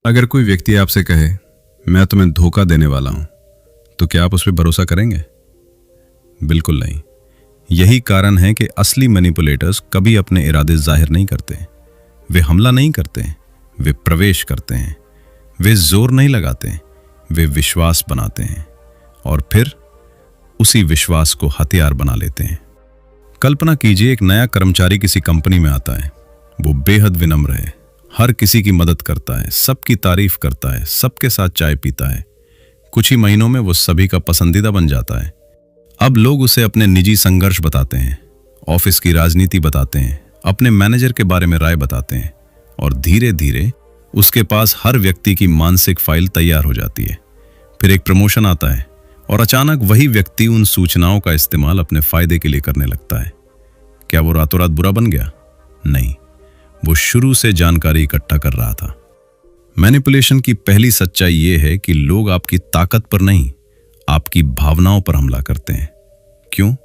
अगर कोई व्यक्ति आपसे कहे मैं तुम्हें धोखा देने वाला हूं, तो क्या आप उस पर भरोसा करेंगे? बिल्कुल नहीं। यही कारण है कि असली मैनिपुलेटर्स कभी अपने इरादे जाहिर नहीं करते। वे हमला नहीं करते, वे प्रवेश करते हैं। वे जोर नहीं लगाते, वे विश्वास बनाते हैं और फिर उसी विश्वास को हथियार बना लेते हैं। कल्पना कीजिए, एक नया कर्मचारी किसी कंपनी में आता है। वो बेहद विनम्र है, हर किसी की मदद करता है, सबकी तारीफ करता है, सबके साथ चाय पीता है। कुछ ही महीनों में वो सभी का पसंदीदा बन जाता है। अब लोग उसे अपने निजी संघर्ष बताते हैं, ऑफिस की राजनीति बताते हैं, अपने मैनेजर के बारे में राय बताते हैं और धीरे धीरे उसके पास हर व्यक्ति की मानसिक फाइल तैयार हो जाती है। फिर एक प्रमोशन आता है और अचानक वही व्यक्ति उन सूचनाओं का इस्तेमाल अपने फायदे के लिए करने लगता है। क्या वो रातों रात बुरा बन गया? नहीं, वो शुरू से जानकारी इकट्ठा कर रहा था। मैनिपुलेशन की पहली सच्चाई ये है कि लोग आपकी ताकत पर नहीं, आपकी भावनाओं पर हमला करते हैं। क्यों?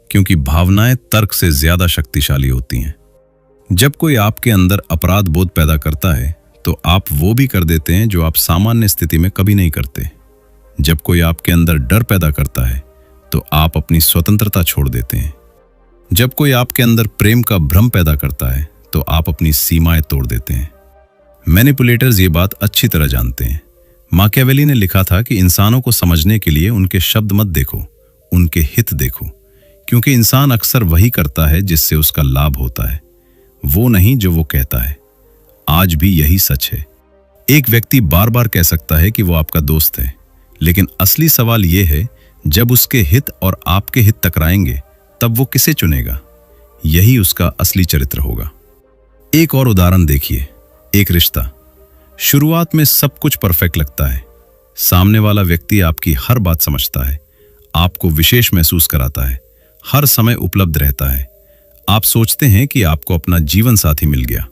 क्योंकि भावनाएं तर्क से ज्यादा शक्तिशाली होती हैं। जब कोई आपके अंदर अपराध बोध पैदा करता है तो आप वो भी कर देते हैं जो आप सामान्य स्थिति में कभी नहीं करते। जब कोई आपके अंदर डर पैदा करता है तो आप अपनी स्वतंत्रता छोड़ देते हैं। जब कोई आपके अंदर प्रेम का भ्रम पैदा करता है तो आप अपनी सीमाएं तोड़ देते हैं। मैनिपुलेटर्स ये बात अच्छी तरह जानते हैं। माकियावेली ने लिखा था कि इंसानों को समझने के लिए उनके शब्द मत देखो, उनके हित देखो, क्योंकि इंसान अक्सर वही करता है जिससे उसका लाभ होता है, वो नहीं जो वो कहता है। आज भी यही सच है। एक व्यक्ति बार बार कह सकता है कि वो आपका दोस्त है, लेकिन असली सवाल यह है, जब उसके हित और आपके हित टकराएंगे तब वो किसे चुनेगा? यही उसका असली चरित्र होगा। एक और उदाहरण देखिए, एक रिश्ता। शुरुआत में सब कुछ परफेक्ट लगता है। सामने वाला व्यक्ति आपकी हर बात समझता है, आपको विशेष महसूस कराता है, हर समय उपलब्ध रहता है। आप सोचते हैं कि आपको अपना जीवन साथी मिल गया,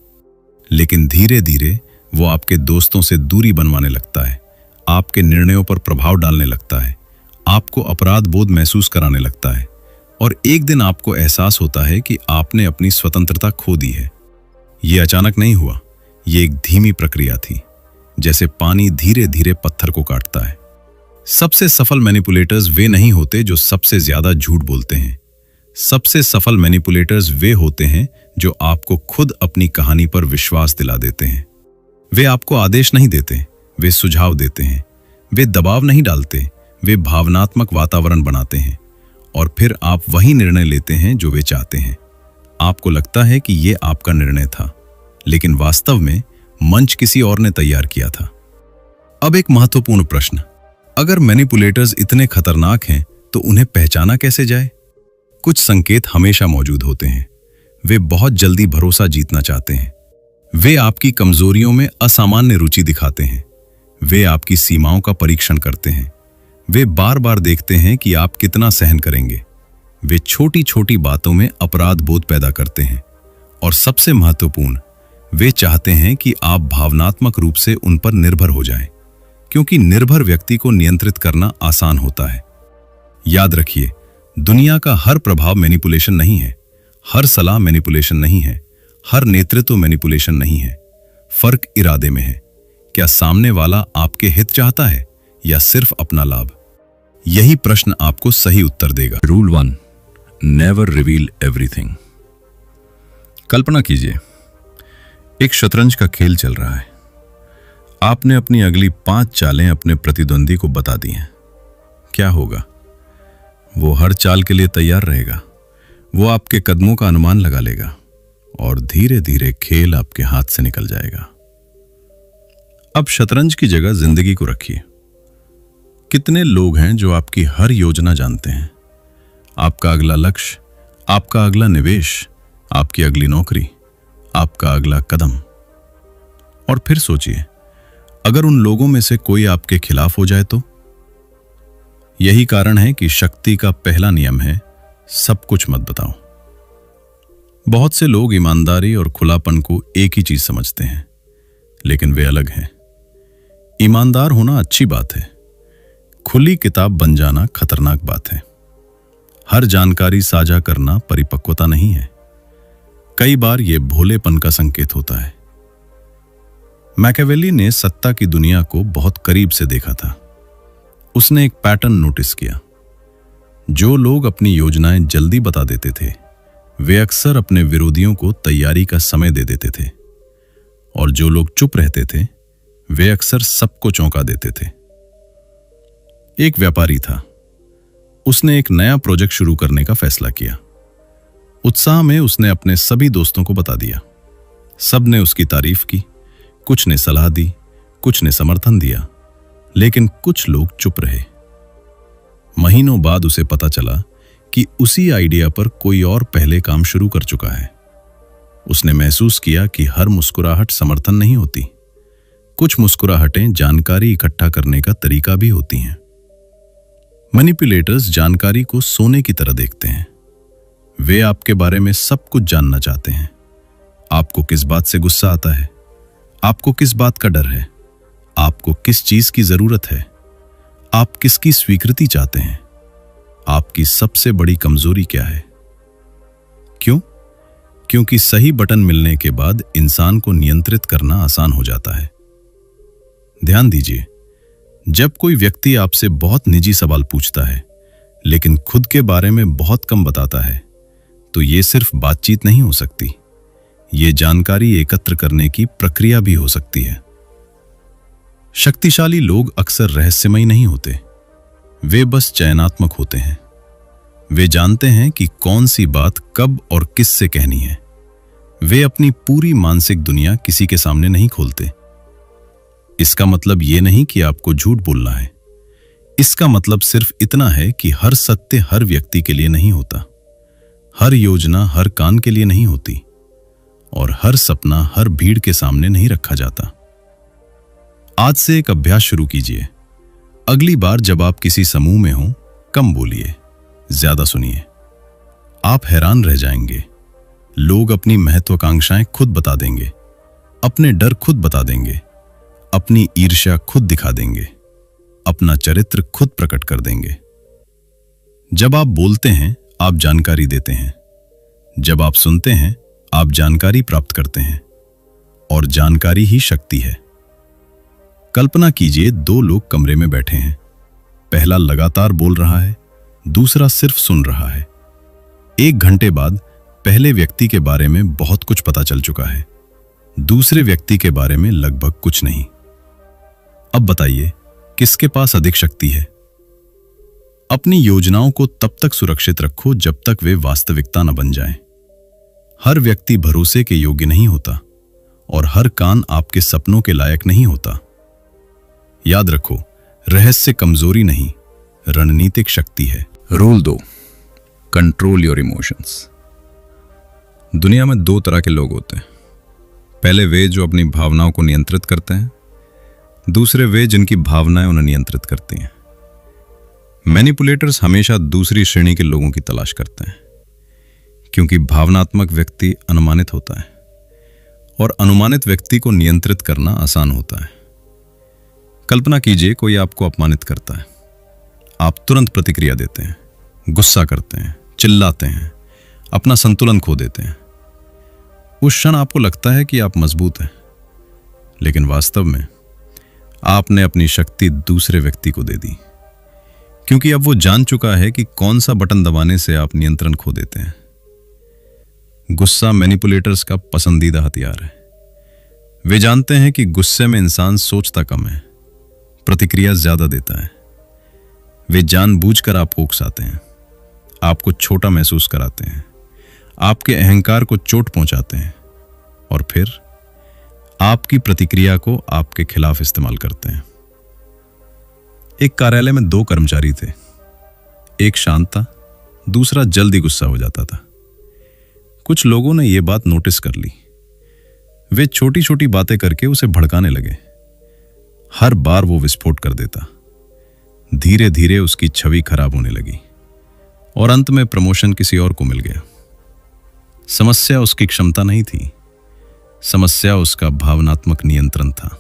लेकिन धीरे धीरे वो आपके दोस्तों से दूरी बनवाने लगता है, आपके निर्णयों पर प्रभाव डालने लगता है, आपको अपराध बोध महसूस कराने लगता है और एक दिन आपको एहसास होता है कि आपने अपनी स्वतंत्रता खो दी है। ये अचानक नहीं हुआ, ये एक धीमी प्रक्रिया थी, जैसे पानी धीरे धीरे पत्थर को काटता है। सबसे सफल मैनिपुलेटर्स वे नहीं होते जो सबसे ज्यादा झूठ बोलते हैं। सबसे सफल मैनिपुलेटर्स वे होते हैं जो आपको खुद अपनी कहानी पर विश्वास दिला देते हैं। वे आपको आदेश नहीं देते, वे सुझाव देते हैं। वे दबाव नहीं डालते, वे भावनात्मक वातावरण बनाते हैं और फिर आप वही निर्णय लेते हैं जो वे चाहते हैं। आपको लगता है कि यह आपका निर्णय था, लेकिन वास्तव में मंच किसी और ने तैयार किया था। अब एक महत्वपूर्ण प्रश्न, अगर मैनिपुलेटर्स इतने खतरनाक हैं तो उन्हें पहचाना कैसे जाए? कुछ संकेत हमेशा मौजूद होते हैं। वे बहुत जल्दी भरोसा जीतना चाहते हैं। वे आपकी कमजोरियों में असामान्य रुचि दिखाते हैं। वे आपकी सीमाओं का परीक्षण करते हैं। वे बार बार देखते हैं कि आप कितना सहन करेंगे। वे छोटी छोटी बातों में अपराध बोध पैदा करते हैं और सबसे महत्वपूर्ण, वे चाहते हैं कि आप भावनात्मक रूप से उन पर निर्भर हो जाएं, क्योंकि निर्भर व्यक्ति को नियंत्रित करना आसान होता है। याद रखिए, दुनिया का हर प्रभाव मैनिपुलेशन नहीं है, हर सलाह मैनिपुलेशन नहीं है, हर नेतृत्व मैनिपुलेशन नहीं है। फर्क इरादे में है। क्या सामने वाला आपके हित चाहता है या सिर्फ अपना लाभ? यही प्रश्न आपको सही उत्तर देगा। Rule 1, never reveal everything. कल्पना कीजिए, एक शतरंज का खेल चल रहा है। आपने अपनी अगली 5 चालें अपने प्रतिद्वंदी को बता दी हैं। क्या होगा? वो हर चाल के लिए तैयार रहेगा। वो आपके कदमों का अनुमान लगा लेगा और धीरे धीरे खेल आपके हाथ से निकल जाएगा। अब शतरंज की जगह जिंदगी को रखिए। कितने लोग हैं जो आपकी हर योजना जानते हैं? आपका अगला लक्ष्य, आपका अगला निवेश, आपकी अगली नौकरी, आपका अगला कदम। और फिर सोचिए, अगर उन लोगों में से कोई आपके खिलाफ हो जाए तो? यही कारण है कि शक्ति का पहला नियम है, सब कुछ मत बताओ। बहुत से लोग ईमानदारी और खुलापन को एक ही चीज समझते हैं, लेकिन वे अलग हैं। ईमानदार होना अच्छी बात है, खुली किताब बन जाना खतरनाक बात है। हर जानकारी साझा करना परिपक्वता नहीं है, कई बार यह भोलेपन का संकेत होता है। मैकियावेली ने सत्ता की दुनिया को बहुत करीब से देखा था। उसने एक पैटर्न नोटिस किया। जो लोग अपनी योजनाएं जल्दी बता देते थे, वे अक्सर अपने विरोधियों को तैयारी का समय दे देते थे, और जो लोग चुप रहते थे, वे अक्सर सबको चौंका देते थे। एक व्यापारी था। उसने एक नया प्रोजेक्ट शुरू करने का फैसला किया। उत्साह में उसने अपने सभी दोस्तों को बता दिया। सब ने उसकी तारीफ की, कुछ ने सलाह दी, कुछ ने समर्थन दिया, लेकिन कुछ लोग चुप रहे। महीनों बाद उसे पता चला कि उसी आइडिया पर कोई और पहले काम शुरू कर चुका है। उसने महसूस किया कि हर मुस्कुराहट समर्थन नहीं होती। कुछ मुस्कुराहटें जानकारी इकट्ठा करने का तरीका भी होती हैं। मैनिपुलेटर्स जानकारी को सोने की तरह देखते हैं। वे आपके बारे में सब कुछ जानना चाहते हैं। आपको किस बात से गुस्सा आता है, आपको किस बात का डर है, आपको किस चीज की जरूरत है, आप किसकी स्वीकृति चाहते हैं, आपकी सबसे बड़ी कमजोरी क्या है। क्यों? क्योंकि सही बटन मिलने के बाद इंसान को नियंत्रित करना आसान हो जाता है। ध्यान दीजिए, जब कोई व्यक्ति आपसे बहुत निजी सवाल पूछता है लेकिन खुद के बारे में बहुत कम बताता है, तो यह सिर्फ बातचीत नहीं हो सकती, ये जानकारी एकत्र करने की प्रक्रिया भी हो सकती है। शक्तिशाली लोग अक्सर रहस्यमयी नहीं होते, वे बस चयनात्मक होते हैं। वे जानते हैं कि कौन सी बात कब और किस से कहनी है। वे अपनी पूरी मानसिक दुनिया किसी के सामने नहीं खोलते। इसका मतलब यह नहीं कि आपको झूठ बोलना है। इसका मतलब सिर्फ इतना है कि हर सत्य हर व्यक्ति के लिए नहीं होता, हर योजना हर कान के लिए नहीं होती, और हर सपना हर भीड़ के सामने नहीं रखा जाता। आज से एक अभ्यास शुरू कीजिए। अगली बार जब आप किसी समूह में हो, कम बोलिए, ज्यादा सुनिए। आप हैरान रह जाएंगे। लोग अपनी महत्वाकांक्षाएं खुद बता देंगे, अपने डर खुद बता देंगे, अपनी ईर्ष्या खुद दिखा देंगे, अपना चरित्र खुद प्रकट कर देंगे। जब आप बोलते हैं, आप जानकारी देते हैं। जब आप सुनते हैं, आप जानकारी प्राप्त करते हैं, और जानकारी ही शक्ति है। कल्पना कीजिए, दो लोग कमरे में बैठे हैं। पहला लगातार बोल रहा है, दूसरा सिर्फ सुन रहा है। 1 घंटे बाद पहले व्यक्ति के बारे में बहुत कुछ पता चल चुका है, दूसरे व्यक्ति के बारे में लगभग कुछ नहीं। अब बताइए, किसके पास अधिक शक्ति है? अपनी योजनाओं को तब तक सुरक्षित रखो जब तक वे वास्तविकता न बन जाएं। हर व्यक्ति भरोसे के योग्य नहीं होता, और हर कान आपके सपनों के लायक नहीं होता। याद रखो, रहस्य कमजोरी नहीं, रणनीतिक शक्ति है। Rule 2, control your emotions. दुनिया में 2 तरह के लोग होते हैं। पहले वे जो अपनी भावनाओं को नियंत्रित करते हैं, दूसरे वे जिनकी भावनाएं उन्हें नियंत्रित करती हैं। मैनिपुलेटर्स हमेशा दूसरी श्रेणी के लोगों की तलाश करते हैं, क्योंकि भावनात्मक व्यक्ति अनुमानित होता है, और अनुमानित व्यक्ति को नियंत्रित करना आसान होता है। कल्पना कीजिए, कोई आपको अपमानित करता है। आप तुरंत प्रतिक्रिया देते हैं, गुस्सा करते हैं, चिल्लाते हैं, अपना संतुलन खो देते हैं। उस क्षण आपको लगता है कि आप मजबूत हैं, लेकिन वास्तव में आपने अपनी शक्ति दूसरे व्यक्ति को दे दी, क्योंकि अब वो जान चुका है कि कौन सा बटन दबाने से आप नियंत्रण खो देते हैं। गुस्सा मैनिपुलेटर्स का पसंदीदा हथियार है। वे जानते हैं कि गुस्से में इंसान सोचता कम है, प्रतिक्रिया ज्यादा देता है। वे जानबूझकर आपको उकसाते हैं, आपको छोटा महसूस कराते हैं, आपके अहंकार को चोट पहुंचाते हैं, और फिर आपकी प्रतिक्रिया को आपके खिलाफ इस्तेमाल करते हैं। एक कार्यालय में 2 कर्मचारी थे। एक शांत था, दूसरा जल्दी गुस्सा हो जाता था। कुछ लोगों ने यह बात नोटिस कर ली। वे छोटी छोटी बातें करके उसे भड़काने लगे। हर बार वो विस्फोट कर देता। धीरे धीरे उसकी छवि खराब होने लगी, और अंत में प्रमोशन किसी और को मिल गया। समस्या उसकी क्षमता नहीं थी, समस्या उसका भावनात्मक नियंत्रण था।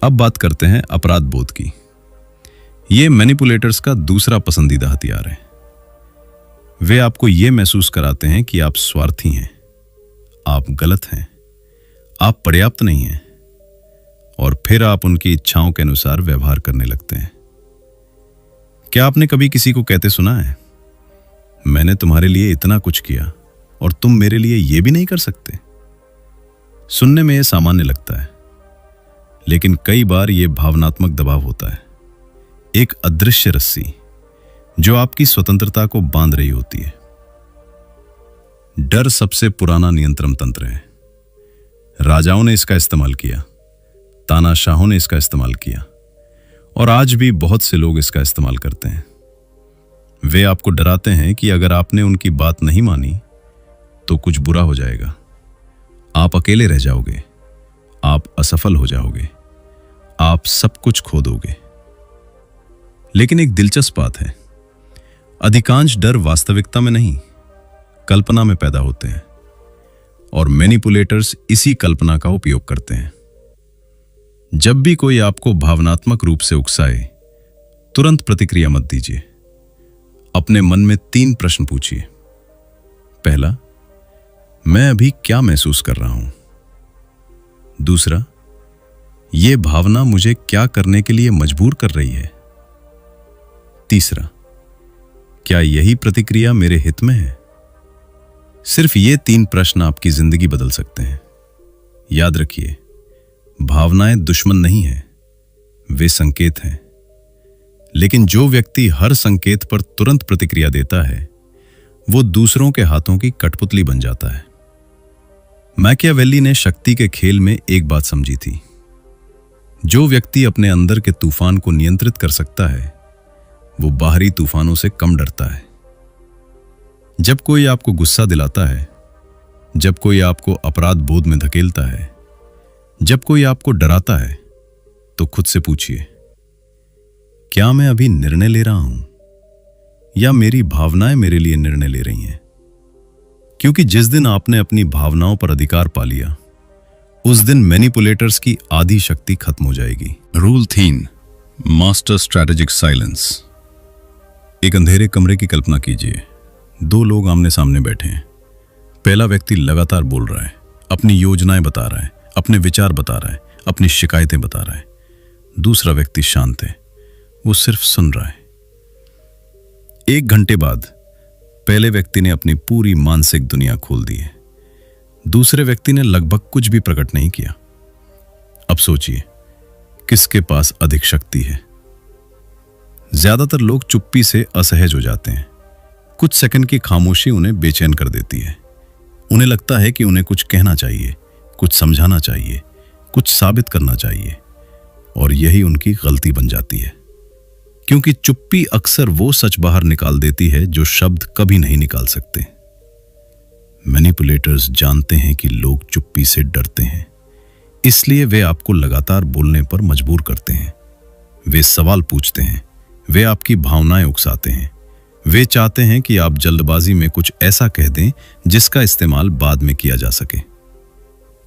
अब बात करते हैं अपराध बोध की। यह मैनिपुलेटर्स का दूसरा पसंदीदा हथियार है। वे आपको यह महसूस कराते हैं कि आप स्वार्थी हैं, आप गलत हैं, आप पर्याप्त नहीं हैं, और फिर आप उनकी इच्छाओं के अनुसार व्यवहार करने लगते हैं। क्या आपने कभी किसी को कहते सुना है, मैंने तुम्हारे लिए इतना कुछ किया और तुम मेरे लिए यह भी नहीं कर सकते? सुनने में यह सामान्य लगता है, लेकिन कई बार यह भावनात्मक दबाव होता है, एक अदृश्य रस्सी जो आपकी स्वतंत्रता को बांध रही होती है। डर सबसे पुराना नियंत्रण तंत्र है। राजाओं ने इसका इस्तेमाल किया, तानाशाहों ने इसका इस्तेमाल किया, और आज भी बहुत से लोग इसका इस्तेमाल करते हैं। वे आपको डराते हैं कि अगर आपने उनकी बात नहीं मानी तो कुछ बुरा हो जाएगा, आप अकेले रह जाओगे, आप असफल हो जाओगे, आप सब कुछ खो दोगे। लेकिन एक दिलचस्प बात है, अधिकांश डर वास्तविकता में नहीं, कल्पना में पैदा होते हैं, और मैनिपुलेटर्स इसी कल्पना का उपयोग करते हैं। जब भी कोई आपको भावनात्मक रूप से उकसाए, तुरंत प्रतिक्रिया मत दीजिए। अपने मन में 3 प्रश्न पूछिए। पहला, मैं अभी क्या महसूस कर रहा हूं? दूसरा, यह भावना मुझे क्या करने के लिए मजबूर कर रही है? तीसरा, क्या यही प्रतिक्रिया मेरे हित में है? सिर्फ ये 3 प्रश्न आपकी जिंदगी बदल सकते हैं। याद रखिए, भावनाएं दुश्मन नहीं हैं, वे संकेत हैं। लेकिन जो व्यक्ति हर संकेत पर तुरंत प्रतिक्रिया देता है, वो दूसरों के हाथों की कठपुतली बन जाता है। मैकियावेली ने शक्ति के खेल में एक बात समझी थी, जो व्यक्ति अपने अंदर के तूफान को नियंत्रित कर सकता है, वो बाहरी तूफानों से कम डरता है। जब कोई आपको गुस्सा दिलाता है, जब कोई आपको अपराध बोध में धकेलता है, जब कोई आपको डराता है, तो खुद से पूछिए, क्या मैं अभी निर्णय ले रहा हूं या मेरी भावनाएं मेरे लिए निर्णय ले रही हैं? क्योंकि जिस दिन आपने अपनी भावनाओं पर अधिकार पा लिया, उस दिन मैनिपुलेटर्स की आधी शक्ति खत्म हो जाएगी। Rule 3, master strategic silence. एक अंधेरे कमरे की कल्पना कीजिए। 2 लोग आमने सामने बैठे हैं। पहला व्यक्ति लगातार बोल रहा है, अपनी योजनाएं बता रहा है, अपने विचार बता रहा है, अपनी शिकायतें बता रहा है। दूसरा व्यक्ति शांत है, वो सिर्फ सुन रहा है। 1 घंटे बाद पहले व्यक्ति ने अपनी पूरी मानसिक दुनिया खोल दी है, दूसरे व्यक्ति ने लगभग कुछ भी प्रकट नहीं किया। अब सोचिए, किसके पास अधिक शक्ति है? ज्यादातर लोग चुप्पी से असहज हो जाते हैं। कुछ सेकंड की खामोशी उन्हें बेचैन कर देती है। उन्हें लगता है कि उन्हें कुछ कहना चाहिए, कुछ समझाना चाहिए, कुछ साबित करना चाहिए, और यही उनकी गलती बन जाती है। क्योंकि चुप्पी अक्सर वो सच बाहर निकाल देती है जो शब्द कभी नहीं निकाल सकते। मैनिपुलेटर्स जानते हैं कि लोग चुप्पी से डरते हैं, इसलिए वे आपको लगातार बोलने पर मजबूर करते हैं। वे सवाल पूछते हैं, वे आपकी भावनाएं उकसाते हैं। वे चाहते हैं कि आप जल्दबाजी में कुछ ऐसा कह दें जिसका इस्तेमाल बाद में किया जा सके।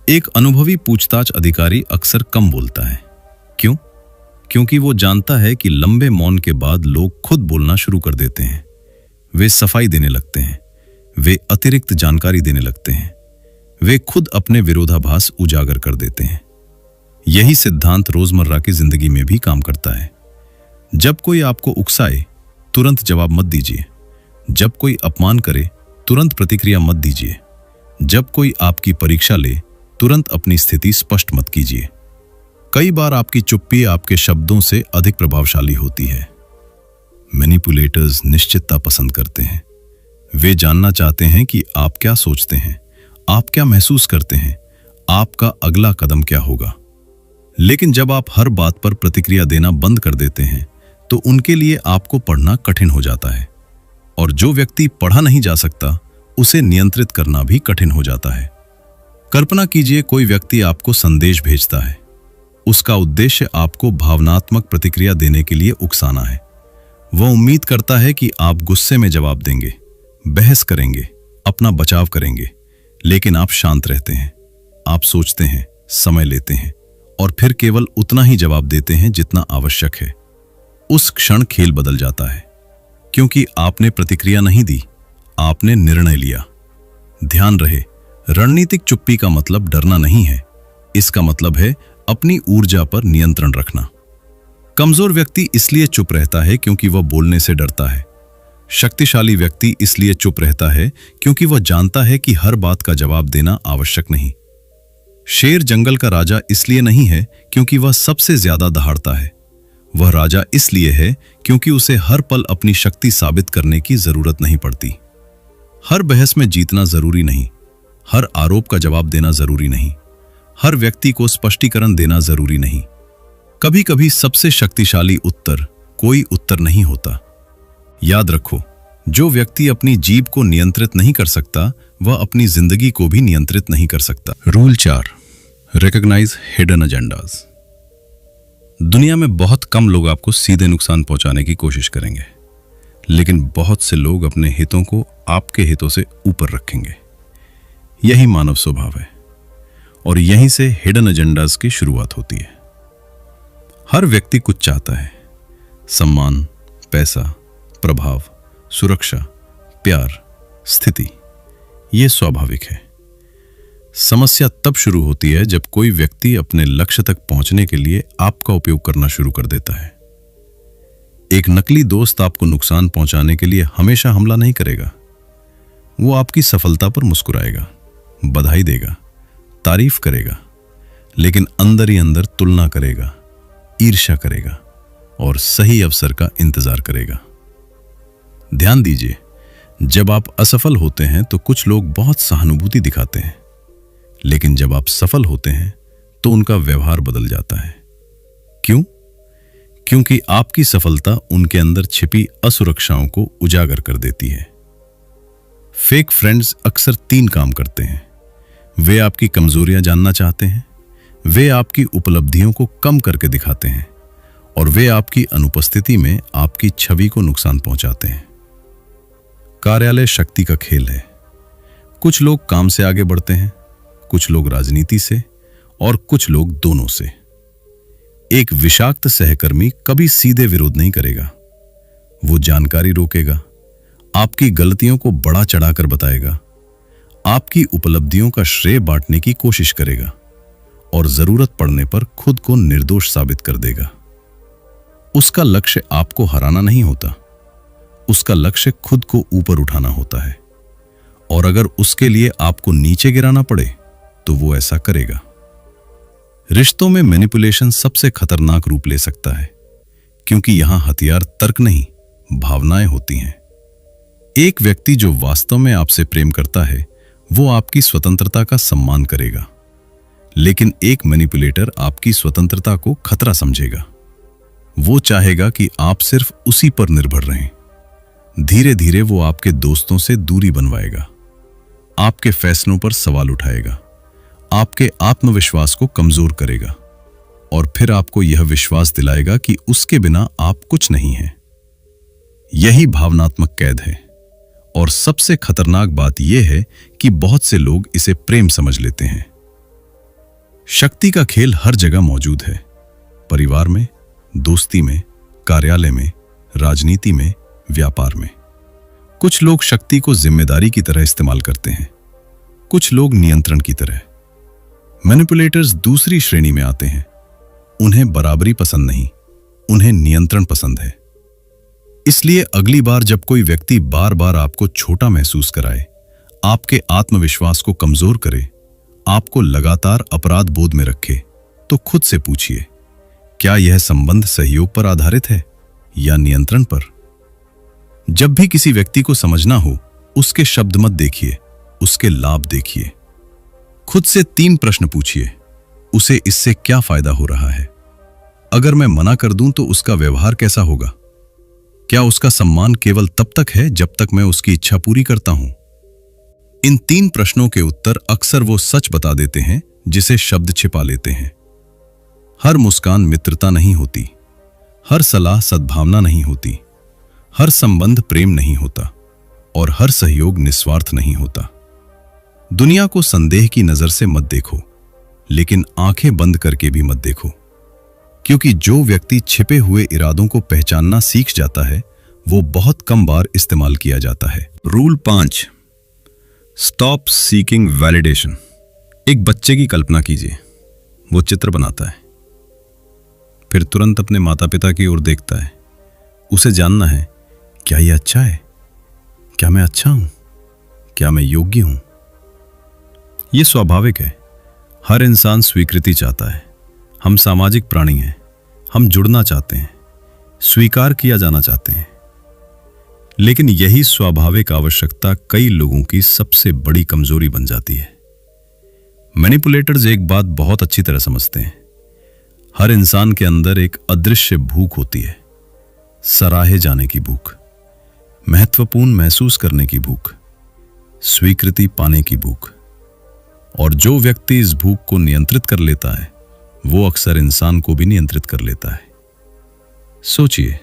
एक अनुभवी पूछताछ अधिकारी अक्सर कम बोलता है। क्यों? क्योंकि वो जानता है कि लंबे मौन के बाद लोग खुद बोलना शुरू कर देते हैं। वे सफाई देने लगते हैं, वे अतिरिक्त जानकारी देने लगते हैं, वे खुद अपने विरोधाभास उजागर कर देते हैं। यही सिद्धांत रोजमर्रा की जिंदगी में भी काम करता है। जब कोई आपको उकसाए, तुरंत जवाब मत दीजिए। जब कोई अपमान करे, तुरंत प्रतिक्रिया मत दीजिए। जब कोई आपकी परीक्षा ले, तुरंत अपनी स्थिति स्पष्ट मत कीजिए। कई बार आपकी चुप्पी आपके शब्दों से अधिक प्रभावशाली होती है। मैनिपुलेटर्स निश्चितता पसंद करते हैं। वे जानना चाहते हैं कि आप क्या सोचते हैं, आप क्या महसूस करते हैं, आपका अगला कदम क्या होगा। लेकिन जब आप हर बात पर प्रतिक्रिया देना बंद कर देते हैं, तो उनके लिए आपको पढ़ना कठिन हो जाता है, और जो व्यक्ति पढ़ा नहीं जा सकता, उसे नियंत्रित करना भी कठिन हो जाता है। कल्पना कीजिए, कोई व्यक्ति आपको संदेश भेजता है। उसका उद्देश्य आपको भावनात्मक प्रतिक्रिया देने के लिए उकसाना है। वह उम्मीद करता है कि आप गुस्से में जवाब देंगे, बहस करेंगे, अपना बचाव करेंगे, लेकिन आप शांत रहते हैं। आप सोचते हैं, समय लेते हैं, और फिर केवल उतना ही जवाब देते हैं जितना आवश्यक है। उस क्षण खेल बदल जाता है, क्योंकि आपने प्रतिक्रिया नहीं दी, आपने निर्णय लिया। ध्यान रहे, रणनीतिक चुप्पी का मतलब डरना नहीं है, इसका मतलब है अपनी ऊर्जा पर नियंत्रण रखना। कमजोर व्यक्ति इसलिए चुप रहता है क्योंकि वह बोलने से डरता है। शक्तिशाली व्यक्ति इसलिए चुप रहता है क्योंकि वह जानता है कि हर बात का जवाब देना आवश्यक नहीं। शेर जंगल का राजा इसलिए नहीं है क्योंकि वह सबसे ज्यादा दहाड़ता है। वह राजा इसलिए है क्योंकि उसे हर पल अपनी शक्ति साबित करने की जरूरत नहीं पड़ती। हर बहस में जीतना जरूरी नहीं, हर आरोप का जवाब देना जरूरी नहीं, हर व्यक्ति को स्पष्टीकरण देना जरूरी नहीं। कभी कभी सबसे शक्तिशाली उत्तर कोई उत्तर नहीं होता। याद रखो, जो व्यक्ति अपनी जीभ को नियंत्रित नहीं कर सकता वह अपनी जिंदगी को भी नियंत्रित नहीं कर सकता। Rule 4, recognise hidden agendas. दुनिया में बहुत कम लोग आपको सीधे नुकसान पहुंचाने की कोशिश करेंगे, लेकिन बहुत से लोग अपने हितों को आपके हितों से ऊपर रखेंगे। यही मानव स्वभाव है और यहीं से हिडन एजेंडाज की शुरुआत होती है। हर व्यक्ति कुछ चाहता है, सम्मान, पैसा, प्रभाव, सुरक्षा, प्यार, स्थिति। यह स्वाभाविक है। समस्या तब शुरू होती है जब कोई व्यक्ति अपने लक्ष्य तक पहुंचने के लिए आपका उपयोग करना शुरू कर देता है। एक नकली दोस्त आपको नुकसान पहुंचाने के लिए हमेशा हमला नहीं करेगा। वो आपकी सफलता पर मुस्कुराएगा, बधाई देगा, तारीफ करेगा, लेकिन अंदर ही अंदर तुलना करेगा, ईर्ष्या करेगा और सही अवसर का इंतजार करेगा। ध्यान दीजिए, जब आप असफल होते हैं तो कुछ लोग बहुत सहानुभूति दिखाते हैं, लेकिन जब आप सफल होते हैं तो उनका व्यवहार बदल जाता है। क्यों? क्योंकि आपकी सफलता उनके अंदर छिपी असुरक्षाओं को उजागर कर देती है। फेक फ्रेंड्स अक्सर 3 काम करते हैं। वे आपकी कमजोरियां जानना चाहते हैं, वे आपकी उपलब्धियों को कम करके दिखाते हैं और वे आपकी अनुपस्थिति में आपकी छवि को नुकसान पहुंचाते हैं। कार्यालय शक्ति का खेल है। कुछ लोग काम से आगे बढ़ते हैं, कुछ लोग राजनीति से और कुछ लोग दोनों से। एक विषाक्त सहकर्मी कभी सीधे विरोध नहीं करेगा। वो जानकारी रोकेगा, आपकी गलतियों को बढ़ा चढ़ाकर बताएगा, आपकी उपलब्धियों का श्रेय बांटने की कोशिश करेगा और जरूरत पड़ने पर खुद को निर्दोष साबित कर देगा। उसका लक्ष्य आपको हराना नहीं होता, उसका लक्ष्य खुद को ऊपर उठाना होता है। और अगर उसके लिए आपको नीचे गिराना पड़े तो वो ऐसा करेगा। रिश्तों में मैनिपुलेशन सबसे खतरनाक रूप ले सकता है, क्योंकि यहां हथियार तर्क नहीं, भावनाएं होती हैं। एक व्यक्ति जो वास्तव में आपसे प्रेम करता है वो आपकी स्वतंत्रता का सम्मान करेगा, लेकिन एक मैनिपुलेटर आपकी स्वतंत्रता को खतरा समझेगा। वो चाहेगा कि आप सिर्फ उसी पर निर्भर रहें। धीरे धीरे वो आपके दोस्तों से दूरी बनवाएगा, आपके फैसलों पर सवाल उठाएगा, आपके आत्मविश्वास को कमजोर करेगा और फिर आपको यह विश्वास दिलाएगा कि उसके बिना आप कुछ नहीं हैं। यही भावनात्मक कैद है और सबसे खतरनाक बात यह है कि बहुत से लोग इसे प्रेम समझ लेते हैं। शक्ति का खेल हर जगह मौजूद है, परिवार में, दोस्ती में, कार्यालय में, राजनीति में, व्यापार में। कुछ लोग शक्ति को जिम्मेदारी की तरह इस्तेमाल करते हैं, कुछ लोग नियंत्रण की तरह। मैनिपुलेटर्स दूसरी श्रेणी में आते हैं। उन्हें बराबरी पसंद नहीं, उन्हें नियंत्रण पसंद है। इसलिए अगली बार जब कोई व्यक्ति बार बार आपको छोटा महसूस कराए, आपके आत्मविश्वास को कमजोर करे, आपको लगातार अपराध बोध में रखे, तो खुद से पूछिए, क्या यह संबंध सहयोग पर आधारित है या नियंत्रण पर? जब भी किसी व्यक्ति को समझना हो, उसके शब्द मत देखिए, उसके लाभ देखिए। खुद से 3 प्रश्न पूछिए, उसे इससे क्या फायदा हो रहा है? अगर मैं मना कर दूं तो उसका व्यवहार कैसा होगा? क्या उसका सम्मान केवल तब तक है जब तक मैं उसकी इच्छा पूरी करता हूं? इन 3 प्रश्नों के उत्तर अक्सर वो सच बता देते हैं जिसे शब्द छिपा लेते हैं। हर मुस्कान मित्रता नहीं होती, हर सलाह सद्भावना नहीं होती, हर संबंध प्रेम नहीं होता और हर सहयोग निस्वार्थ नहीं होता। दुनिया को संदेह की नजर से मत देखो, लेकिन आंखें बंद करके भी मत देखो, क्योंकि जो व्यक्ति छिपे हुए इरादों को पहचानना सीख जाता है वो बहुत कम बार इस्तेमाल किया जाता है। Rule 5, stop seeking validation. एक बच्चे की कल्पना कीजिए। वो चित्र बनाता है, फिर तुरंत अपने माता पिता की ओर देखता है। उसे जानना है, क्या ये अच्छा है? क्या मैं अच्छा हूं? क्या मैं योग्य हूं? ये स्वाभाविक है। हर इंसान स्वीकृति चाहता है। हम सामाजिक प्राणी हैं। हम जुड़ना चाहते हैं, स्वीकार किया जाना चाहते हैं। लेकिन यही स्वाभाविक आवश्यकता कई लोगों की सबसे बड़ी कमजोरी बन जाती है। मैनिपुलेटर्स एक बात बहुत अच्छी तरह समझते हैं। हर इंसान के अंदर एक अदृश्य भूख होती है, सराहे जाने की भूख, महत्वपूर्ण महसूस करने की भूख, स्वीकृति पाने की भूख। और जो व्यक्ति इस भूख को नियंत्रित कर लेता है, वो अक्सर इंसान को भी नियंत्रित कर लेता है। सोचिए,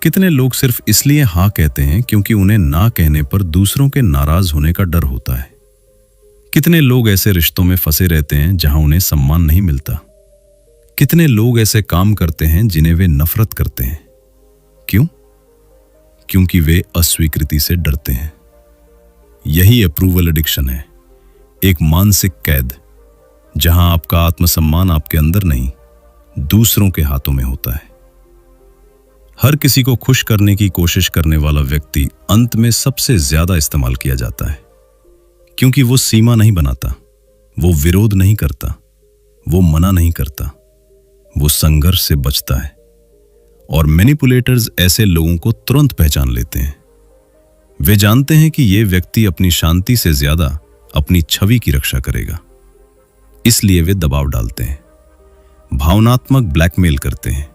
कितने लोग सिर्फ इसलिए हां कहते हैं क्योंकि उन्हें ना कहने पर दूसरों के नाराज होने का डर होता है। कितने लोग ऐसे रिश्तों में फंसे रहते हैं जहां उन्हें सम्मान नहीं मिलता। कितने लोग ऐसे काम करते हैं जिन्हें वे नफरत करते हैं। क्यों? क्योंकि वे अस्वीकृति से डरते हैं। यही अप्रूवल एडिक्शन है, एक मानसिक कैद, जहां आपका आत्मसम्मान आपके अंदर नहीं, दूसरों के हाथों में होता है। हर किसी को खुश करने की कोशिश करने वाला व्यक्ति अंत में सबसे ज्यादा इस्तेमाल किया जाता है, क्योंकि वो सीमा नहीं बनाता, वो विरोध नहीं करता, वो मना नहीं करता, वो संघर्ष से बचता है। और मैनिपुलेटर्स ऐसे लोगों को तुरंत पहचान लेते हैं। वे जानते हैं कि ये व्यक्ति अपनी शांति से ज्यादा अपनी छवि की रक्षा करेगा, इसलिए वे दबाव डालते हैं, भावनात्मक ब्लैकमेल करते हैं,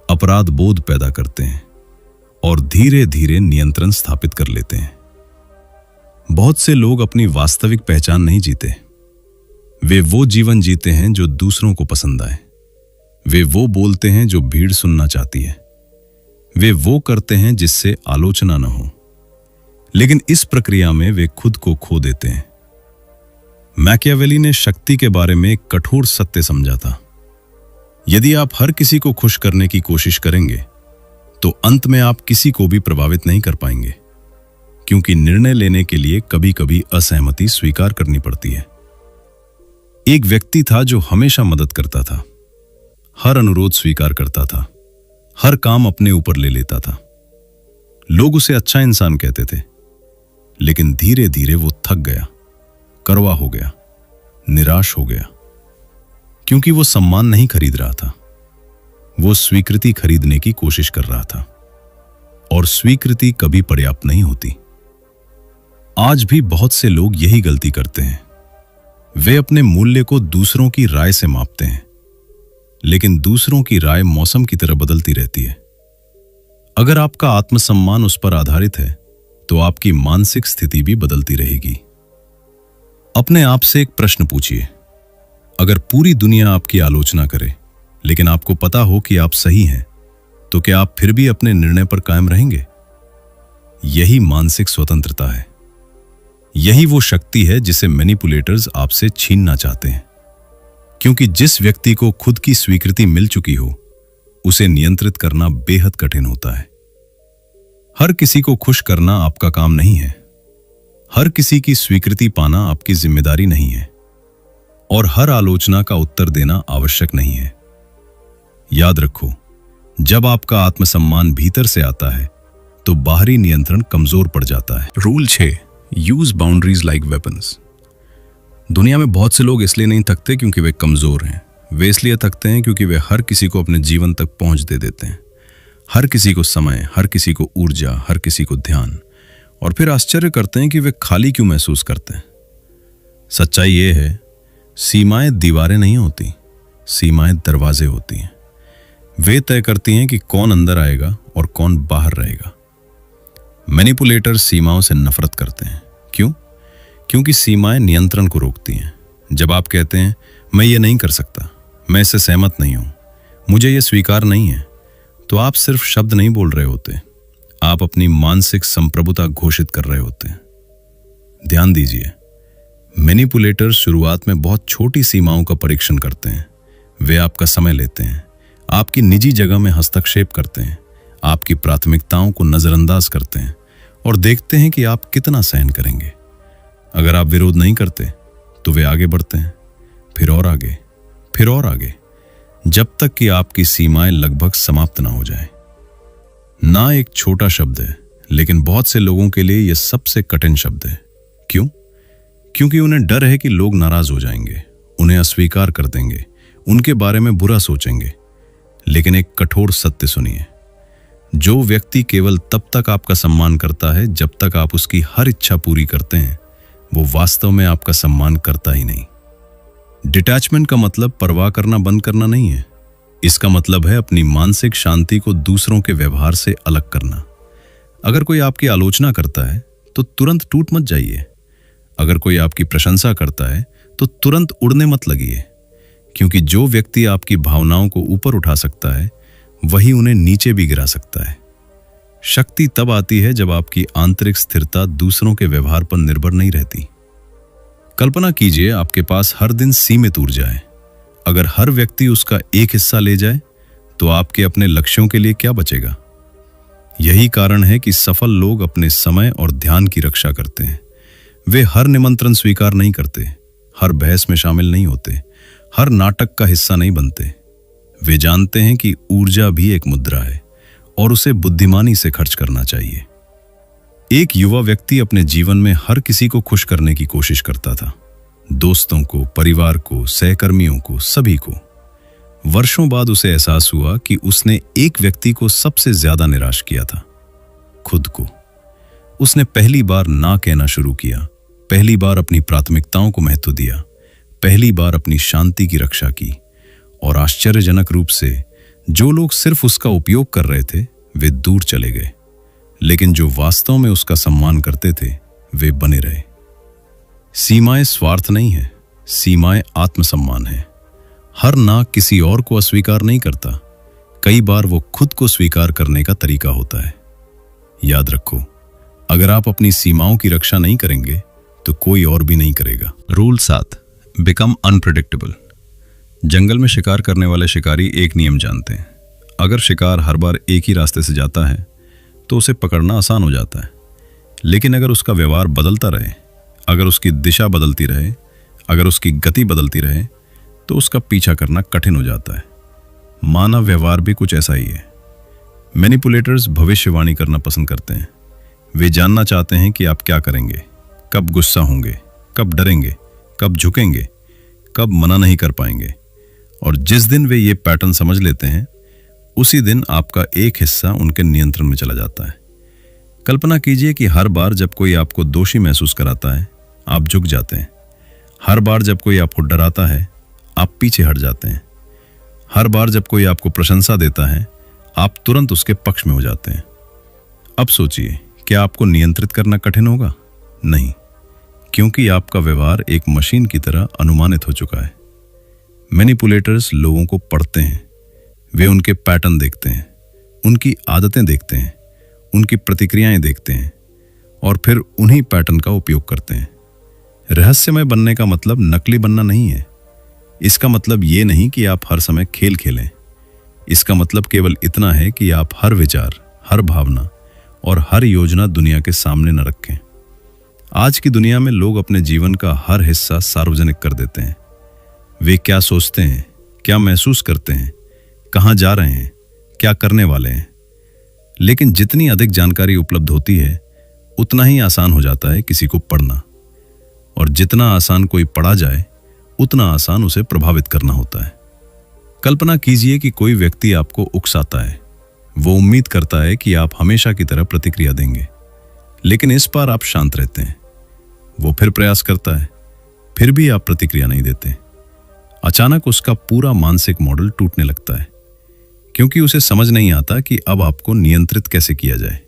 अपराध बोध पैदा करते हैं और धीरे धीरे नियंत्रण स्थापित कर लेते हैं। बहुत से लोग अपनी वास्तविक पहचान नहीं जीते। वे वो जीवन जीते हैं जो दूसरों को पसंद आए। वे वो बोलते हैं जो भीड़ सुनना चाहती है। वे वो करते हैं जिससे आलोचना न हो। लेकिन इस प्रक्रिया में वे खुद को खो देते हैं। मैकियावेली ने शक्ति के बारे में एक कठोर सत्य समझा था। यदि आप हर किसी को खुश करने की कोशिश करेंगे, तो अंत में आप किसी को भी प्रभावित नहीं कर पाएंगे, क्योंकि निर्णय लेने के लिए कभी कभी असहमति स्वीकार करनी पड़ती है। एक व्यक्ति था जो हमेशा मदद करता था, हर अनुरोध स्वीकार करता था, हर काम अपने ऊपर ले लेता था। लोग उसे अच्छा इंसान कहते थे, लेकिन धीरे धीरे वो थक गया, कड़वा हो गया, निराश हो गया, क्योंकि वो सम्मान नहीं खरीद रहा था, वो स्वीकृति खरीदने की कोशिश कर रहा था। और स्वीकृति कभी पर्याप्त नहीं होती। आज भी बहुत से लोग यही गलती करते हैं। वे अपने मूल्य को दूसरों की राय से मापते हैं, लेकिन दूसरों की राय मौसम की तरह बदलती रहती है। अगर आपका आत्मसम्मान उस पर आधारित है, तो आपकी मानसिक स्थिति भी बदलती रहेगी। अपने आप से एक प्रश्न पूछिए, अगर पूरी दुनिया आपकी आलोचना करे, लेकिन आपको पता हो कि आप सही हैं, तो क्या आप फिर भी अपने निर्णय पर कायम रहेंगे? यही मानसिक स्वतंत्रता है। यही वो शक्ति है जिसे मैनिपुलेटर्स आपसे छीनना चाहते हैं, क्योंकि जिस व्यक्ति को खुद की स्वीकृति मिल चुकी हो, उसे नियंत्रित करना बेहद कठिन होता है। हर किसी को खुश करना आपका काम नहीं है। हर किसी की स्वीकृति पाना आपकी जिम्मेदारी नहीं है, और हर आलोचना का उत्तर देना आवश्यक नहीं है। याद रखो, जब आपका आत्मसम्मान भीतर से आता है, तो बाहरी नियंत्रण कमजोर पड़ जाता है। Rule 6, use boundaries like weapons. दुनिया में बहुत से लोग इसलिए नहीं थकते क्योंकि वे कमजोर हैं। वे इसलिए थकते हैं क्योंकि वे हर किसी को अपने जीवन तक पहुंच दे देते हैं। हर किसी को समय, हर किसी को ऊर्जा, हर किसी को ध्यान, और फिर आश्चर्य करते हैं कि वे खाली क्यों महसूस करते हैं। सच्चाई ये है, सीमाएं दीवारें नहीं होती, सीमाएं दरवाजे होती हैं। वे तय करती हैं कि कौन अंदर आएगा और कौन बाहर रहेगा। मैनिपुलेटर सीमाओं से नफरत करते हैं। क्यों? क्योंकि सीमाएं नियंत्रण को रोकती हैं। जब आप कहते हैं, मैं ये नहीं कर सकता, मैं इससे सहमत नहीं हूं, मुझे ये स्वीकार नहीं है, तो आप सिर्फ शब्द नहीं बोल रहे होते, आप अपनी मानसिक संप्रभुता घोषित कर रहे होते हैं। ध्यान दीजिए, मैनिपुलेटर शुरुआत में बहुत छोटी सीमाओं का परीक्षण करते हैं। वे आपका समय लेते हैं, आपकी निजी जगह में हस्तक्षेप करते हैं, आपकी प्राथमिकताओं को नजरअंदाज करते हैं और देखते हैं कि आप कितना सहन करेंगे। अगर आप विरोध नहीं करते, तो वे आगे बढ़ते हैं, फिर और आगे, फिर और आगे, जब तक कि आपकी सीमाएं लगभग समाप्त ना हो जाएं। ना एक छोटा शब्द है, लेकिन बहुत से लोगों के लिए यह सबसे कठिन शब्द है। क्यों? क्योंकि उन्हें डर है कि लोग नाराज हो जाएंगे, उन्हें अस्वीकार कर देंगे, उनके बारे में बुरा सोचेंगे। लेकिन एक कठोर सत्य सुनिए, जो व्यक्ति केवल तब तक आपका सम्मान करता है जब तक आप उसकी हर इच्छा पूरी करते हैं, वो वास्तव में आपका सम्मान करता ही नहीं। डिटैचमेंट का मतलब परवाह करना बंद करना नहीं है। इसका मतलब है अपनी मानसिक शांति को दूसरों के व्यवहार से अलग करना। अगर कोई आपकी आलोचना करता है तो तुरंत टूट मत जाइए। अगर कोई आपकी प्रशंसा करता है तो तुरंत उड़ने मत लगिए, क्योंकि जो व्यक्ति आपकी भावनाओं को ऊपर उठा सकता है वही उन्हें नीचे भी गिरा सकता है। शक्ति तब आती है जब आपकी आंतरिक स्थिरता दूसरों के व्यवहार पर निर्भर नहीं रहती। कल्पना कीजिए आपके पास हर दिन सीमित ऊर्जा है। अगर हर व्यक्ति उसका एक हिस्सा ले जाए तो आपके अपने लक्ष्यों के लिए क्या बचेगा? यही कारण है कि सफल लोग अपने समय और ध्यान की रक्षा करते हैं। वे हर निमंत्रण स्वीकार नहीं करते, हर बहस में शामिल नहीं होते, हर नाटक का हिस्सा नहीं बनते। वे जानते हैं कि ऊर्जा भी एक मुद्रा है और उसे बुद्धिमानी से खर्च करना चाहिए। एक युवा व्यक्ति अपने जीवन में हर किसी को खुश करने की कोशिश करता था, दोस्तों को, परिवार को, सहकर्मियों को, सभी को। वर्षों बाद उसे एहसास हुआ कि उसने एक व्यक्ति को सबसे ज्यादा निराश किया था, खुद को। उसने पहली बार ना कहना शुरू किया, पहली बार अपनी प्राथमिकताओं को महत्व दिया, पहली बार अपनी शांति की रक्षा की। और आश्चर्यजनक रूप से जो लोग सिर्फ उसका उपयोग कर रहे थे वे दूर चले गए, लेकिन जो वास्तव में उसका सम्मान करते थे वे बने रहे। सीमाएं स्वार्थ नहीं है, सीमाएं आत्मसम्मान है। हर ना किसी और को अस्वीकार नहीं करता, कई बार वो खुद को स्वीकार करने का तरीका होता है। याद रखो, अगर आप अपनी सीमाओं की रक्षा नहीं करेंगे तो कोई और भी नहीं करेगा। Rule 7, become unpredictable. जंगल में शिकार करने वाले शिकारी एक नियम जानते हैं, अगर शिकार हर बार एक ही रास्ते से जाता है तो उसे पकड़ना आसान हो जाता है। लेकिन अगर उसका व्यवहार बदलता रहे, अगर उसकी दिशा बदलती रहे, अगर उसकी गति बदलती रहे, तो उसका पीछा करना कठिन हो जाता है। मानव व्यवहार भी कुछ ऐसा ही है। मैनिपुलेटर्स भविष्यवाणी करना पसंद करते हैं। वे जानना चाहते हैं कि आप क्या करेंगे, कब गुस्सा होंगे, कब डरेंगे, कब झुकेंगे, कब मना नहीं कर पाएंगे। और जिस दिन वे ये पैटर्न समझ लेते हैं, उसी दिन आपका एक हिस्सा उनके नियंत्रण में चला जाता है। कल्पना कीजिए कि हर बार जब कोई आपको दोषी महसूस कराता है, आप झुक जाते हैं। हर बार जब कोई आपको डराता है, आप पीछे हट जाते हैं। हर बार जब कोई आपको प्रशंसा देता है, आप तुरंत उसके पक्ष में हो जाते हैं। अब सोचिए, क्या आपको नियंत्रित करना कठिन होगा? नहीं, क्योंकि आपका व्यवहार एक मशीन की तरह अनुमानित हो चुका है। मैनिपुलेटर्स लोगों को पढ़ते हैं। वे उनके पैटर्न देखते हैं, उनकी आदतें देखते हैं, उनकी प्रतिक्रियाएं देखते हैं और फिर उन्हीं पैटर्न का उपयोग करते हैं। रहस्यमय बनने का मतलब नकली बनना नहीं है। इसका मतलब ये नहीं कि आप हर समय खेल खेलें। इसका मतलब केवल इतना है कि आप हर विचार, हर भावना और हर योजना दुनिया के सामने न रखें। आज की दुनिया में लोग अपने जीवन का हर हिस्सा सार्वजनिक कर देते हैं। वे क्या सोचते हैं, क्या महसूस करते हैं, कहां जा रहे हैं, क्या करने वाले हैं। लेकिन जितनी अधिक जानकारी उपलब्ध होती है, उतना ही आसान हो जाता है किसी को पढ़ना। और जितना आसान कोई पढ़ा जाए, उतना आसान उसे प्रभावित करना होता है। कल्पना कीजिए कि कोई व्यक्ति आपको उकसाता है। वो उम्मीद करता है कि आप हमेशा की तरह प्रतिक्रिया देंगे, लेकिन इस बार आप शांत रहते हैं। वो फिर प्रयास करता है, फिर भी आप प्रतिक्रिया नहीं देते। अचानक उसका पूरा मानसिक मॉडल टूटने लगता है, क्योंकि उसे समझ नहीं आता कि अब आपको नियंत्रित कैसे किया जाए।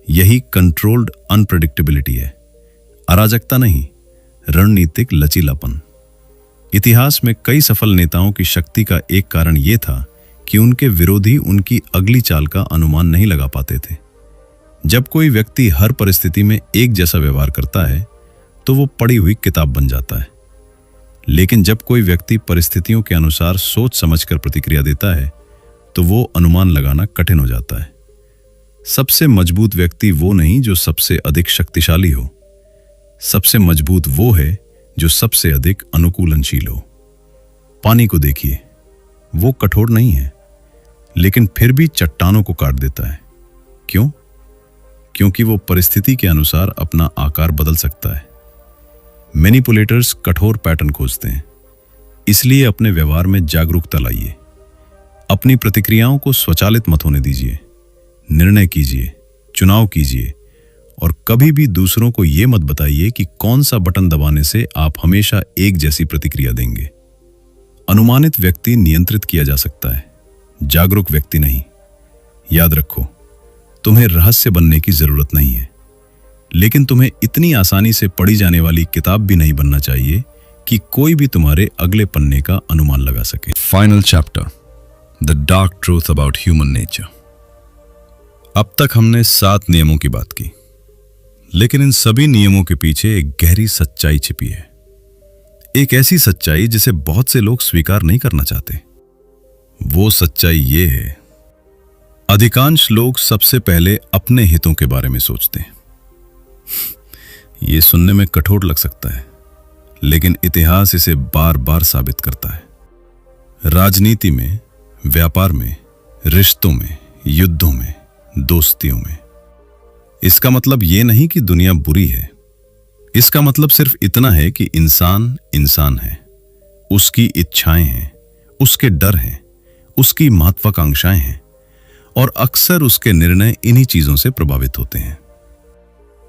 यही कंट्रोल्ड अनप्रेडिक्टेबिलिटी है, अराजकता नहीं, रणनीतिक लचीलापन। इतिहास में कई सफल नेताओं की शक्ति का एक कारण यह था कि उनके विरोधी उनकी अगली चाल का अनुमान नहीं लगा पाते थे। जब कोई व्यक्ति हर परिस्थिति में एक जैसा व्यवहार करता है, तो वो पढ़ी हुई किताब बन जाता है। लेकिन जब कोई व्यक्ति परिस्थितियों के अनुसार सोच समझकर प्रतिक्रिया देता है, तो वो अनुमान लगाना कठिन हो जाता है। सबसे मजबूत व्यक्ति वो नहीं जो सबसे अधिक शक्तिशाली हो, सबसे मजबूत वो है जो सबसे अधिक अनुकूलनशील हो। पानी को देखिए, वो कठोर नहीं है, लेकिन फिर भी चट्टानों को काट देता है। क्यों? क्योंकि वो परिस्थिति के अनुसार अपना आकार बदल सकता है। मैनिपुलेटर्स कठोर पैटर्न खोजते हैं, इसलिए अपने व्यवहार में जागरूकता लाइए। अपनी प्रतिक्रियाओं को स्वचालित मत होने दीजिए। निर्णय कीजिए, चुनाव कीजिए, और कभी भी दूसरों को यह मत बताइए कि कौन सा बटन दबाने से आप हमेशा एक जैसी प्रतिक्रिया देंगे। अनुमानित व्यक्ति नियंत्रित किया जा सकता है, जागरूक व्यक्ति नहीं। याद रखो, तुम्हें रहस्य बनने की जरूरत नहीं है, लेकिन तुम्हें इतनी आसानी से पढ़ी जाने वाली किताब भी नहीं बनना चाहिए कि कोई भी तुम्हारे अगले पन्ने का अनुमान लगा सके। Final chapter, the dark truth about human nature. अब तक हमने 7 नियमों की बात की, लेकिन इन सभी नियमों के पीछे एक गहरी सच्चाई छिपी है। एक ऐसी सच्चाई जिसे बहुत से लोग स्वीकार नहीं करना चाहते। वो सच्चाई ये है, अधिकांश लोग सबसे पहले अपने हितों के बारे में सोचते हैं। ये सुनने में कठोर लग सकता है, लेकिन इतिहास इसे बार बार साबित करता है। राजनीति में, व्यापार में, रिश्तों में, युद्धों में, दोस्तियों में। इसका मतलब यह नहीं कि दुनिया बुरी है। इसका मतलब सिर्फ इतना है कि इंसान इंसान है। उसकी इच्छाएं हैं, उसके डर हैं, उसकी महत्वाकांक्षाएं हैं, और अक्सर उसके निर्णय इन्हीं चीजों से प्रभावित होते हैं।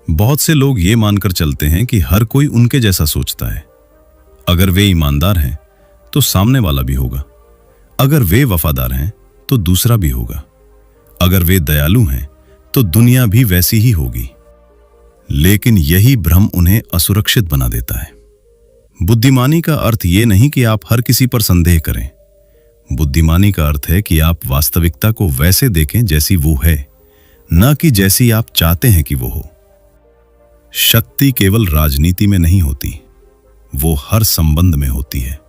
बहुत से लोग ये मानकर चलते हैं कि हर कोई उनके जैसा सोचता है। अगर वे ईमानदार हैं तो सामने वाला भी होगा, अगर वे वफादार हैं तो दूसरा भी होगा, अगर वे दयालु हैं तो दुनिया भी वैसी ही होगी। लेकिन यही भ्रम उन्हें असुरक्षित बना देता है। बुद्धिमानी का अर्थ यह नहीं कि आप हर किसी पर संदेह करें। बुद्धिमानी का अर्थ है कि आप वास्तविकता को वैसे देखें जैसी वो है, न कि जैसी आप चाहते हैं कि वो हो। शक्ति केवल राजनीति में नहीं होती, वो हर संबंध में होती है।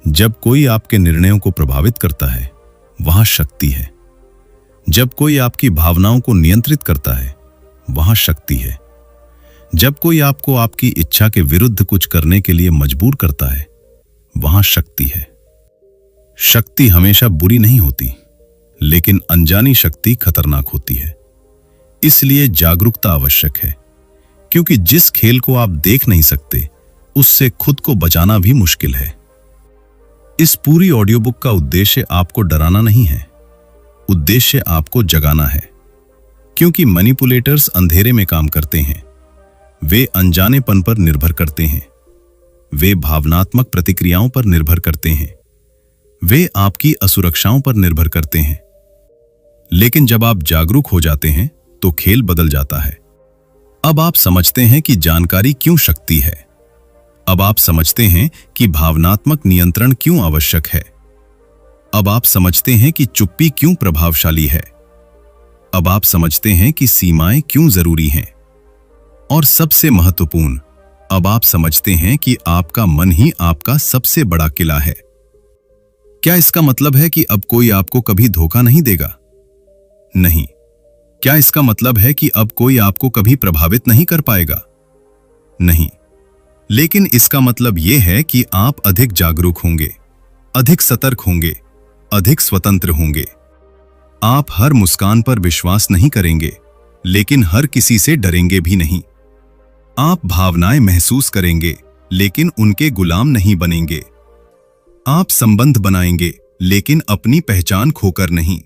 जब कोई आपके निर्णयों को प्रभावित करता है, वहां शक्ति है। जब कोई आपकी भावनाओं को नियंत्रित करता है, वहां शक्ति है। जब कोई आपको आपकी इच्छा के विरुद्ध कुछ करने के लिए मजबूर करता है, वहां शक्ति है। शक्ति हमेशा बुरी नहीं होती, लेकिन अनजानी शक्ति खतरनाक होती है। इसलिए जागरूकता आवश्यक है, क्योंकि जिस खेल को आप देख नहीं सकते, उससे खुद को बचाना भी मुश्किल है। इस पूरी ऑडियो बुक का उद्देश्य आपको डराना नहीं है, उद्देश्य आपको जगाना है। क्योंकि मैनिपुलेटर्स अंधेरे में काम करते हैं, वे अनजानेपन पर निर्भर करते हैं, वे भावनात्मक प्रतिक्रियाओं पर निर्भर करते हैं, वे आपकी असुरक्षाओं पर निर्भर करते हैं। लेकिन जब आप जागरूक हो जाते हैं तो खेल बदल जाता है। अब आप समझते हैं कि जानकारी क्यों शक्ति है। अब आप समझते हैं कि भावनात्मक नियंत्रण क्यों आवश्यक है। अब आप समझते हैं कि चुप्पी क्यों प्रभावशाली है। अब आप समझते हैं कि सीमाएं क्यों जरूरी हैं। और सबसे महत्वपूर्ण, अब आप समझते हैं कि आपका मन ही आपका सबसे बड़ा किला है। क्या इसका मतलब है कि अब कोई आपको कभी धोखा नहीं देगा? नहीं। क्या इसका मतलब है कि अब कोई आपको कभी प्रभावित नहीं कर पाएगा? नहीं। लेकिन इसका मतलब यह है कि आप अधिक जागरूक होंगे, अधिक सतर्क होंगे, अधिक स्वतंत्र होंगे। आप हर मुस्कान पर विश्वास नहीं करेंगे, लेकिन हर किसी से डरेंगे भी नहीं। आप भावनाएं महसूस करेंगे, लेकिन उनके गुलाम नहीं बनेंगे। आप संबंध बनाएंगे, लेकिन अपनी पहचान खोकर नहीं।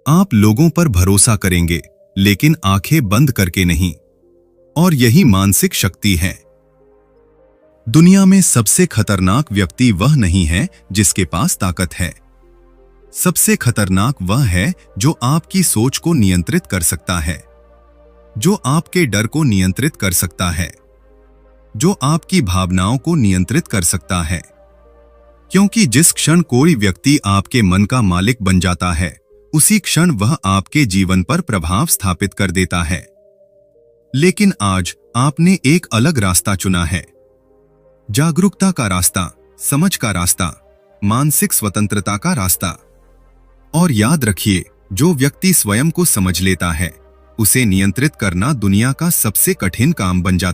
आप लोगों पर भरोसा करेंगे, लेकिन आंखें बंद करके नहीं। और यही मानसिक शक्ति है। दुनिया में सबसे खतरनाक व्यक्ति वह नहीं है जिसके पास ताकत है। सबसे खतरनाक वह है जो आपकी सोच को नियंत्रित कर सकता है, जो आपके डर को नियंत्रित कर सकता है, जो आपकी भावनाओं को नियंत्रित कर सकता है। क्योंकि जिस क्षण कोई व्यक्ति आपके मन का मालिक बन जाता है, उसी क्षण वह आपके जीवन पर प्रभाव स्थापित कर देता है। लेकिन आज आपने एक अलग रास्ता चुना है, जागरूकता का रास्ता, समझ का रास्ता, मानसिक स्वतंत्रता का रास्ता। और याद रखिए, जो व्यक्ति स्वयं को समझ लेता है, उसे नियंत्रित करना दुनिया का सबसे कठिन काम बन जाता है।